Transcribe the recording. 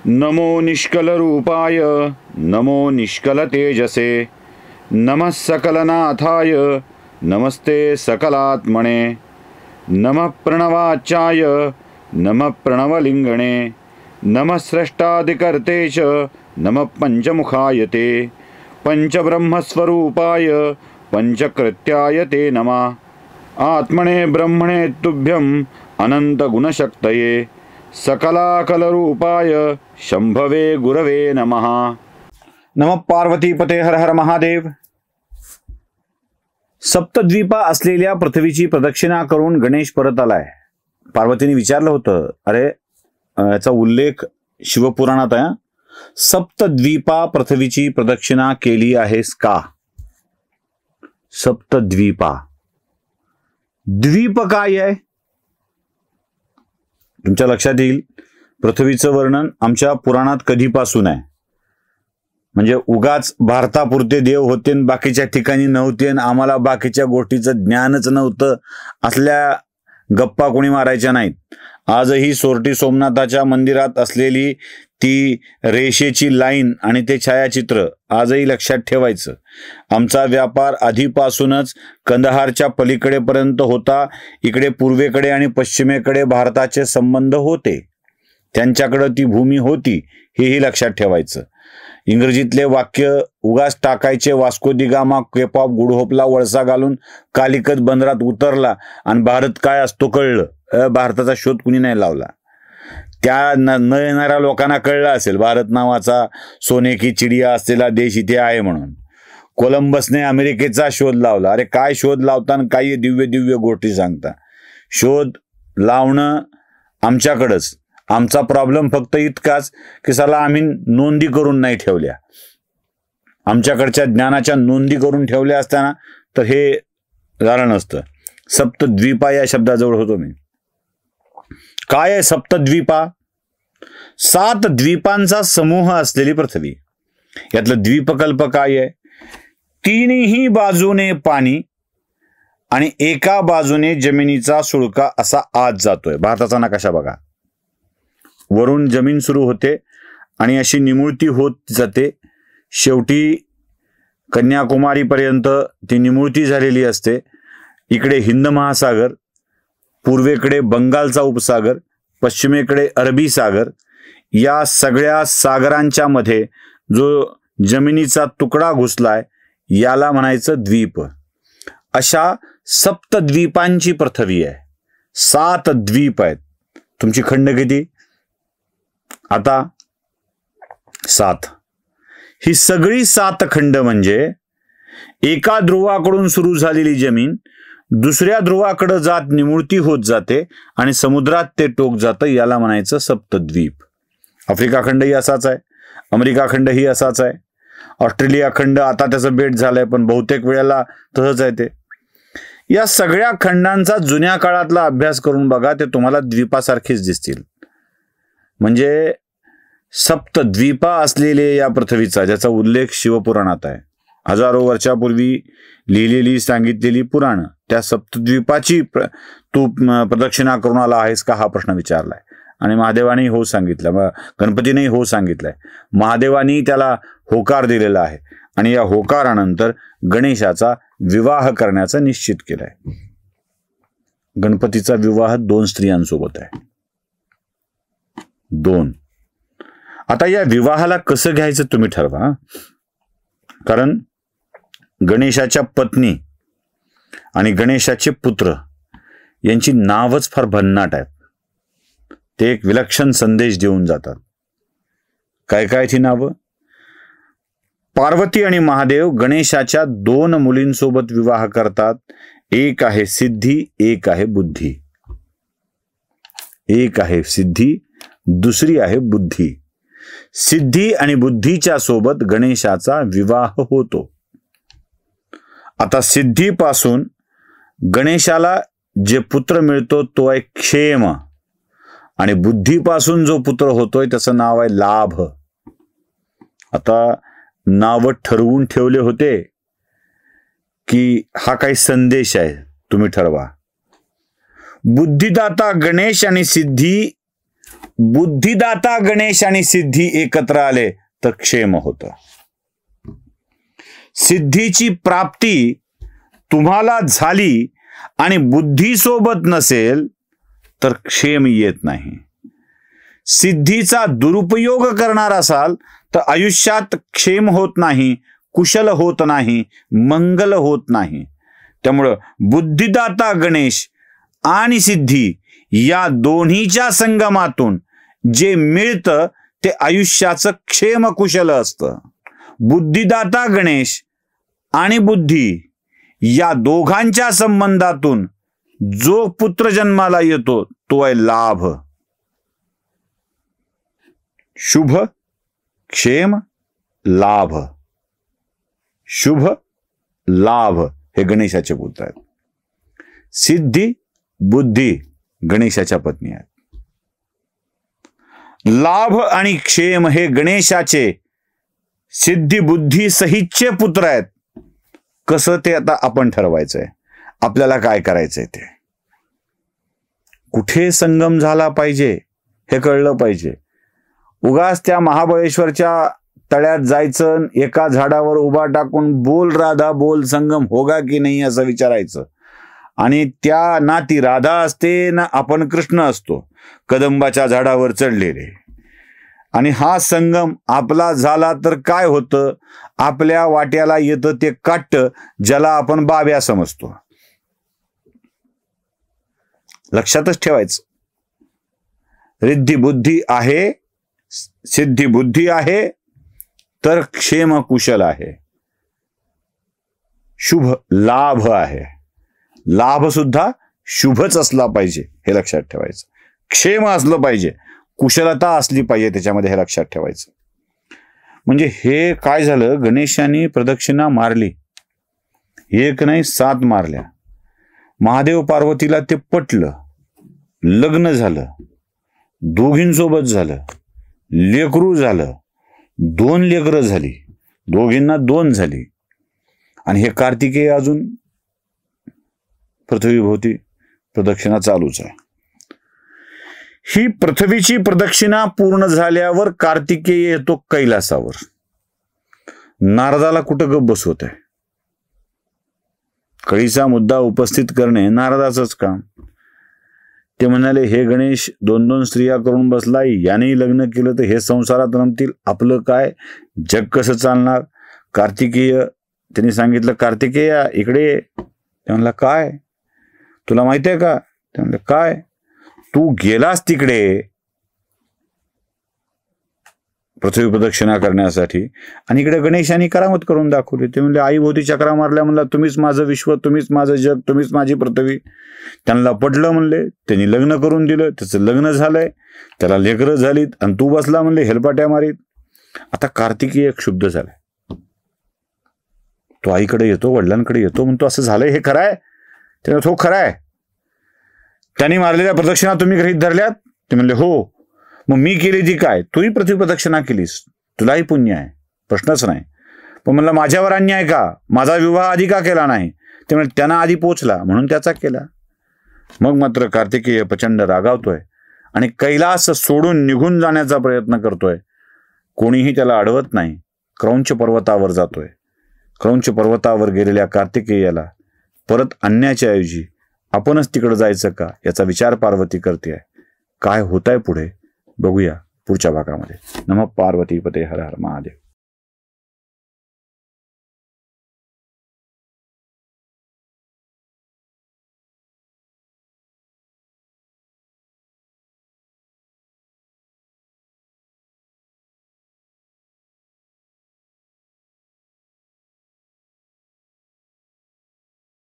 नमो निष्कलरूपाय नमो निष्कलतेजसे नमः सकलनाथाय नमस्ते सकलात्मने नमः प्रणवाचाय नमः प्रणवलिंगणे नमः स्रष्टादिकर्ते च नमः पंचमुखाय ते पंचब्रह्मस्वरूपाय पंचकृत्याय ते नमः आत्मने ब्रह्मणे तुभ्यं अनंतगुणशक्तये सकलाकलरूपाय शंभवे गुरवे नमः। नमः पार्वतीपते हर हर महादेव। सप्तद्वीपा असलेल्या पृथ्वीची प्रदक्षिणा करून गणेश परत आलाय। पार्वतीने विचारलं होतं, अरे याचा उल्लेख शिवपुराणात आहे, सप्तद्वीपा पृथ्वीची प्रदक्षिणा केली आहेस का? सप्तद्वीपा, द्वीप काय आहे? तुमच्या लक्षात येईल, पृथ्वीचं वर्णन आमच्या पुराणात कधीपासून आहे. म्हणजे उगाच भारतापुरते देव होते आणि बाकीच्या ठिकाणी नव्हते आणि आम्हाला बाकीच्या गोष्टीचं ज्ञानच नव्हतं, असल्या गप्पा कोणी मारायच्या नाहीत. आजही सोरटी सोमनाथाच्या मंदिरात असलेली ती रेषेची लाईन आणि ते छायाचित्र आजही लक्षात ठेवायचं. आमचा व्यापार आधीपासूनच कंदहारच्या पलीकडेपर्यंत होता. इकडे पूर्वेकडे आणि पश्चिमेकडे भारताचे संबंध होते, त्यांच्याकडे ती भूमी होती, हेही लक्षात ठेवायचं. इंग्रजीतले वाक्य उगाच टाकायचे, वास्को दी गामा केप ऑफ गुड होपला वळसा घालून कालिकत बंदरात उतरला आणि भारत काय असतो कळलं. भारताचा शोध कुणी नाही लावला. त्या न येणाऱ्या लोकांना कळलं असेल भारत नावाचा सोने की चिडिया असलेला देश इथे आहे म्हणून. कोलंबसने अमेरिकेचा शोध लावला. अरे काय शोध लावताना काही दिव्य दिव्य गोष्टी सांगता. शोध लावणं आमच्याकडंच. आमचा प्रॉब्लेम फक्त इतकाच की साला आम्ही नोंदी करून नाही ठेवल्या. आमच्याकडच्या ज्ञानाच्या नोंदी करून ठेवल्या असताना तर हे झालं नसतं. सप्तद्वीपा या शब्दाजवळ होतो मी. काय आहे सप्तद्वीपा? 7 द्वीपांचा समूह असलेली पृथ्वी. यातलं द्वीपकल्प काय आहे? तिन्ही बाजूने पाणी आणि एका बाजूने जमिनीचा सुळका असा आत जातोय. भारताचा नकाशा बघा. वरून जमीन सुरू होते आणि अशी निमुळती होत जाते. शेवटी कन्याकुमारीपर्यंत ती निमुळती झालेली असते. इकडे हिंद महासागर, पूर्वेकडे बंगालचा उपसागर, पश्चिमेकडे अरबी सागर, या सगळ्या सागरांच्या मध्ये जो जमिनीचा तुकडा घुसलाय याला म्हणायचं द्वीप. अशा सप्तद्वीपांची पृथ्वी आहे. 7 द्वीप आहेत. तुमची खंड किती? आता 7. ही सगळी 7 खंड म्हणजे एका ध्रुवाकडून सुरू झालेली जमीन दुसऱ्या ध्रुवाकडे जात निमुळती होत जाते आणि समुद्रात ते टोक जातं. याला म्हणायचं सप्तद्वीप. आफ्रिका खंड ही असाच आहे. अमेरिका खंड ही असाच आहे. ऑस्ट्रेलिया खंड आता त्याचं बेट झालंय, पण बहुतेक वेळेला तसंच आहे ते. या सगळ्या खंडांचा जुन्या काळातला अभ्यास करून बघा, ते तुम्हाला द्वीपासारखेच दिसतील. म्हणजे सप्तद्वीपा असलेले या पृथ्वीचा, ज्याचा उल्लेख शिवपुराणात आहे, हजारो वर्षापूर्वी लिहिलेली सांगितलेली पुराण, त्या सप्तद्वीपाची तू प्रदक्षिणा करून आला आहेस का हा प्रश्न विचारलाय. आणि महादेवाने हो सांगितलं, गणपतीनेही हो सांगितलंय. महादेवानी त्याला होकार दिलेला आहे आणि या होकारानंतर गणेशाचा विवाह करण्याचं निश्चित केलंय. गणपतीचा विवाह 2 स्त्रियांसोबत आहे. 2. आता या विवाहाला कसं घ्यायचं तुम्ही ठरवा. कारण गणेशाच्या पत्नी आणि गणेशाचे पुत्र यांची नावच फार भन्नाट आहेत. ते एक विलक्षण संदेश देऊन जातात. काय काय ती नावं? पार्वती आणि महादेव गणेशाच्या 2 मुलींसोबत विवाह करतात. एक आहे सिद्धी, एक आहे बुद्धी. एक आहे सिद्धी, दुसरी आहे बुद्धी. सिद्धी आणि बुद्धीच्या सोबत गणेशाचा विवाह होतो. आता सिद्धीपासून गणेशाला जे पुत्र मिळतो तो आहे क्षेम आणि बुद्धीपासून जो पुत्र होतोय त्याचं नाव आहे लाभ. आता नाव ठरवून ठेवले होते की हा काही संदेश आहे, तुम्ही ठरवा. बुद्धिदाता गणेश आणि सिद्धी बुद्धिदाता गणेश आणि सिद्धी एकत्र आले तर क्षेम होतं. सिद्धीची प्राप्ती तुम्हाला झाली आणि बुद्धी सोबत नसेल तर क्षेम येत नाही. सिद्धीचा दुरुपयोग करणार असाल तर आयुष्यात क्षेम होत नाही, कुशल होत नाही, मंगल होत नाही. त्यामुळं बुद्धिदाता गणेश आणि सिद्धी या दोन्हीच्या संगमातून जे मिळतं ते आयुष्याचं क्षेम कुशल असतं. बुद्धिदाता गणेश आणि बुद्धी या दोघांच्या संबंधातून जो पुत्र जन्माला येतो तो आहे लाभ. शुभ, क्षेम, लाभ. शुभ, लाभ हे गणेशाचे पुत्र आहेत. सिद्धी, बुद्धी गणेशाच्या पत्नी आहेत. लाभ आणि क्षेम हे गणेशाचे सिद्धी बुद्धी सहितचे पुत्र आहेत. कसं ते आता आपण ठरवायचंय. आपल्याला काय करायचंय ते. कुठे संगम झाला पाहिजे हे कळलं पाहिजे. उगाच त्या महाबळेश्वरच्या तळ्यात जायचं, एका झाडावर उभा टाकून बोल राधा बोल संगम होगा की नाही असं विचारायचं. आणि त्या ना ती राधा असते ना आपण कृष्ण असतो कदंबाच्या झाडावर चढलेले. आणि हा संगम आपला झाला तर काय होतं, आपल्या वाट्याला येतं ते काट्ट ज्याला आपण बाब्या समजतो. लक्षातच ठेवायचं. रिद्धी बुद्धी आहे, सिद्धी बुद्धी आहे तर क्षेम कुशल आहे. शुभ लाभ आहे. लाभ सुद्धा शुभच असला पाहिजे हे लक्षात ठेवायचं. क्षेम असलं पाहिजे, कुशलता असली पाहिजे त्याच्यामध्ये हे लक्षात ठेवायचं. म्हणजे हे काय झालं, गणेशाने प्रदक्षिणा मारली, एक नाही 7 मारल्या. महादेव पार्वतीला ते पटलं, लग्न झालं, दोघींसोबत झालं, लेकरू झालं, 2 लेकरं झाली, दोघींना 2 झाली. आणि हे कार्तिकेय अजून पृथ्वीभोवती प्रदक्षिणा चालूच आहे. ही पृथ्वीची प्रदक्षिणा पूर्ण झाल्यावर कार्तिकेय येतो कैलासावर. नारदाला कुठं गप बसवत आहे. कळीचा मुद्दा उपस्थित करणे नारदाचंच काम. ते म्हणाले, हे गणेश 2-2 स्त्रिया करून बसलाय, याने लग्न केलं तर हे संसारात रमतील, आपलं काय, जग कसं चालणार. कार्तिकेय त्यांनी सांगितलं, कार्तिकेय इकडे ये. ते म्हणला, काय तुला माहिती आहे का. ते म्हणले, काय, तू गेलास तिकडे पृथ्वी प्रदक्षिणा करण्यासाठी आणि इकडे गणेशाने करामत करून दाखवली. ते म्हणले, आई भोवती चक्रा मारल्या, म्हणला तुम्हीच माझं विश्व, तुम्हीच माझं जग, तुम्हीच माझी पृथ्वी. त्यांना पडलं म्हणले, त्यांनी लग्न करून दिलं, त्याचं लग्न झालंय, त्याला लेकरं झालीत आणि तू बसला म्हणले हेलपाट्या मारीत. आता कार्तिकी एक शुद्ध झालाय. तो आईकडे येतो, वडिलांकडे येतो, म्हणतो असं झालंय, हे खरं आहे. त्याला तो खरं आहे. त्यांनी मारलेल्या प्रदक्षिणा तुम्ही गृहीत धरल्यात. ते म्हणले, हो. मग मी केली ती काय, तूही पृथ्वी प्रदक्षिणा केलीस, तुलाही पुण्य आहे, प्रश्नच नाही. पण म्हणलं माझ्यावर अन्याय का, माझा विवाह आधी का केला नाही. ते म्हणजे त्यांना आधी पोचला म्हणून त्याचा केला. मग मात्र कार्तिकेय प्रचंड रागावतोय आणि कैलास सोडून निघून जाण्याचा प्रयत्न करतोय. कोणीही त्याला अडवत नाही. क्रौंच पर्वतावर जातोय. क्रौंच पर्वतावर गेलेल्या कार्तिकेयाला परत आणण्याच्या ऐवजी आपणच तिकडे जायचं का याचा विचार पार्वती करते. काय होत आहे पुढे बघूया पुढच्या भागामध्ये. नमः पार्वती पते हर हर महादेव.